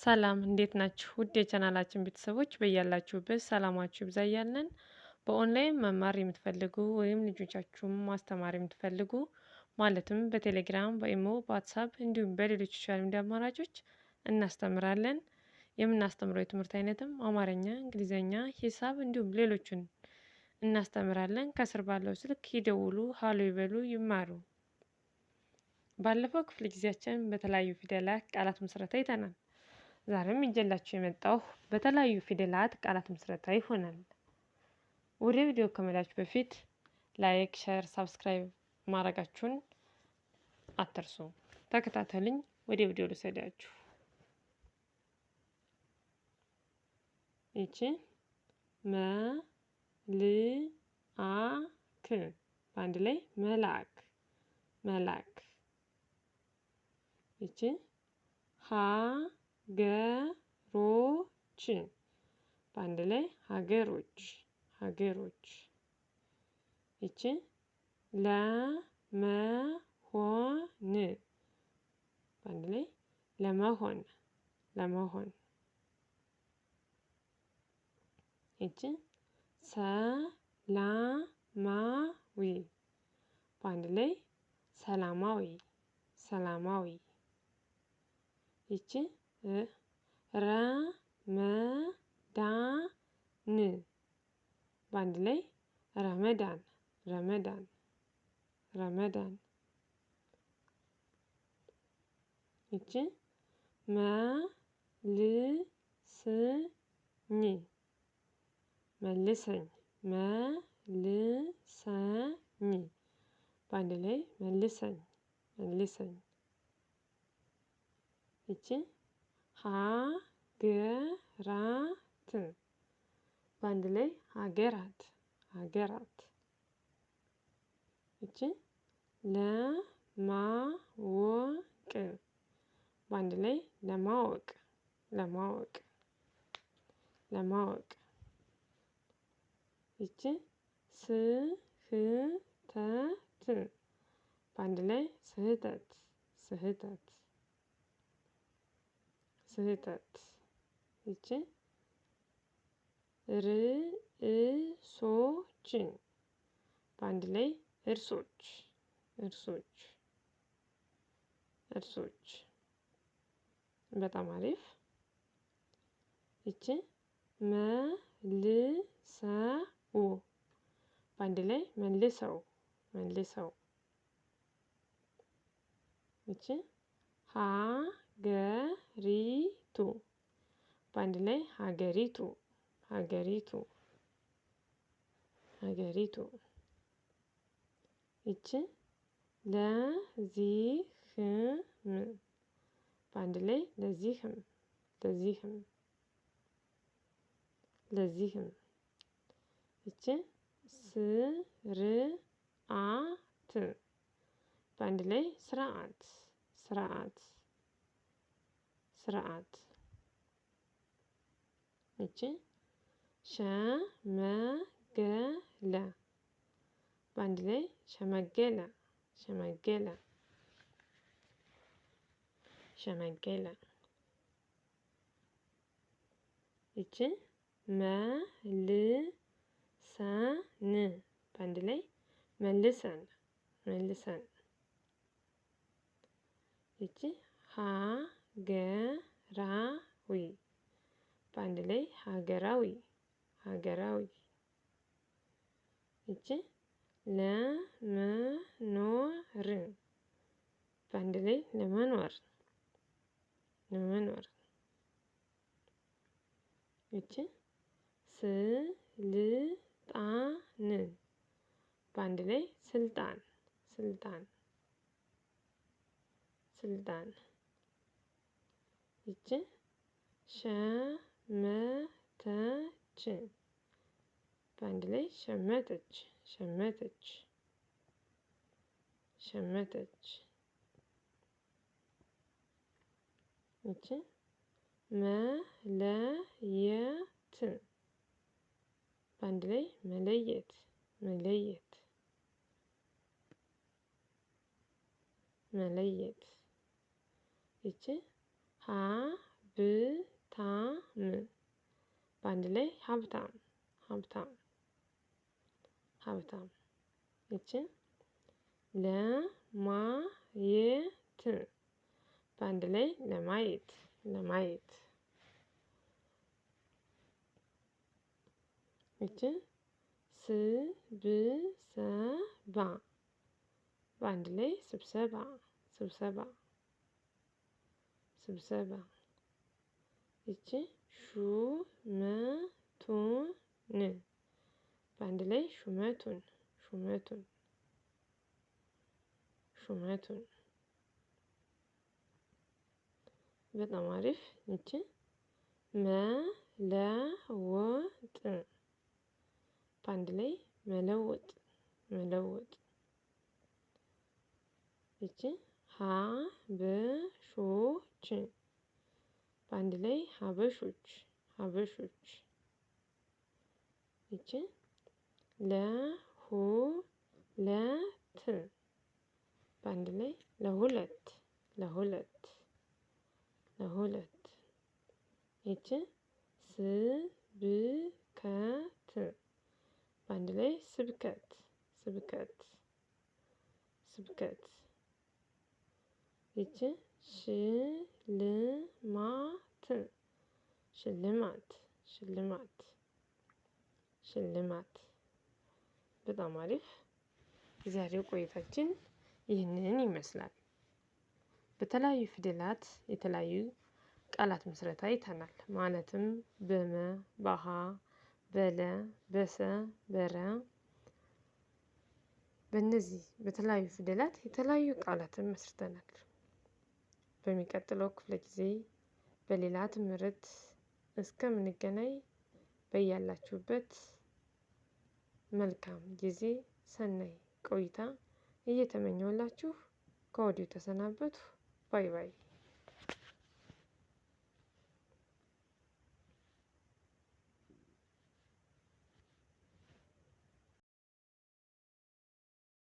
ሰላም እንዴት ናችሁ? ውድ የቻናላችን ቤተሰቦች በያላችሁበት ሰላማችሁ ይብዛ እያልን በኦንላይን መማር የምትፈልጉ ወይም ልጆቻችሁን ማስተማር የምትፈልጉ ማለትም በቴሌግራም፣ በኢሞ፣ በዋትሳፕ እንዲሁም በሌሎች ሶሻል ሚዲያ አማራጮች እናስተምራለን። የምናስተምረው የትምህርት አይነትም አማርኛ፣ እንግሊዘኛ፣ ሂሳብ እንዲሁም ሌሎችን እናስተምራለን። ከስር ባለው ስልክ ይደውሉ፣ ሀሎ ይበሉ፣ ይማሩ። ባለፈው ክፍለ ጊዜያችን በተለያዩ ፊደላት ቃላት ምስረታ አይተናል። ዛሬም ይዤላችሁ የመጣሁ በተለያዩ ፊደላት ቃላት ምስረታ ይሆናል። ወደ ቪዲዮ ከመሄዳችሁ በፊት ላይክ፣ ሼር፣ ሳብስክራይብ ማድረጋችሁን አትርሱ። ተከታተሉኝ። ወደ ቪዲዮ ልውሰዳችሁ። ይቺ መልአክ በአንድ ላይ መልአክ መልአክ። ይቺ ሀገሮች በአንድ ላይ ሀገሮች ሀገሮች። ይቺ ለመሆን በአንድ ላይ ለመሆን ለመሆን። ይቺ ሰላማዊ በአንድ ላይ ሰላማዊ ሰላማዊ። ይቺ ረመዳን በአንድ ላይ ረመዳን ረመዳን ረመዳን። ይቺ መልስኝ መልሰኝ መልሰኝ በአንድ ላይ መልሰኝ መልሰኝ። ይቺ ሀገራት በአንድ ላይ ሀገራት ሀገራት። ይቺ ለማወቅ በአንድ ላይ ለማወቅ ለማወቅ ለማወቅ። ይቺ ስህተት በአንድ ላይ ስህተት ስህተት ስህተት። ይቺ ርዕሶች በአንድ ላይ እርሶች እርሶች እርሶች። በጣም አሪፍ። ይቺ መልሰው በአንድ ላይ መልሰው መልሰው። ይቺ ሀገሪቱ በአንድ ላይ ሀገሪቱ ሀገሪቱ ሀገሪቱ። ይቺ ለዚህም በአንድ ላይ ለዚህም ለዚህም ለዚህም። ይቺ ስርዓት በአንድ ላይ ስርዓት ስርዓት ስርዓት። ይቺ ሸመገለ በአንድ ላይ ሸመገለ ሸመገለ ሸመገለ። ይቺ መልሰን በአንድ ላይ መልሰን መልሰን። ይቺ ሀገራዊ በአንድ ላይ ሀገራዊ ሀገራዊ። ይቺ ለመኖር በአንድ ላይ ለመኖር ለመኖር። ይቺ ስልጣን በአንድ ላይ ስልጣን ስልጣን ስልጣን። ይቺ ሸመተች በአንድ ላይ ሸመተች ሸመተች ሸመተች። ይቺ መለየት በአንድ ላይ መለየት መለየት መለየት። ይቺ በአንድ ላይ ሀብታም ሀብታም ሀብታም። ይቺ ለማየት በአንድ ላይ ለማየት ለማየት። ይቺ ስብሰባ በአንድ ላይ ስብሰባ ስብሰባ ስብሰባ። ይቺ ሹመቱን በአንድ ላይ ሹመቱን ሹመቱን ሹመቱን። በጣም አሪፍ። ይቺ መለወጥ በአንድ ላይ መለወጥ መለወጥ። ይቺ ሀበሾች በአንድ ላይ ሀበሾች ሀበሾች። ይቺ ለሁለት በአንድ ላይ ለሁለት ለሁለት ለሁለት። ይቺ ስብከት በአንድ ላይ ስብከት ስብከት ስብከት። ይቺ ሽልማት ሽልማት ሽልማት ሽልማት። በጣም አሪፍ። የዛሬው ቆይታችን ይህንን ይመስላል። በተለያዩ ፊደላት የተለያዩ ቃላት ምስረታ አይተናል። ማለትም በመ፣ በሀ፣ በለ፣ በሰ፣ በረ በእነዚህ በተለያዩ ፊደላት የተለያዩ ቃላትን መስርተናል። በሚቀጥለው ክፍለ ጊዜ በሌላ ትምህርት እስከምንገናኝ በያላችሁበት መልካም ጊዜ ሰናይ ቆይታ እየተመኘሁላችሁ ከወዲሁ ተሰናበቱ። ባይ ባይ።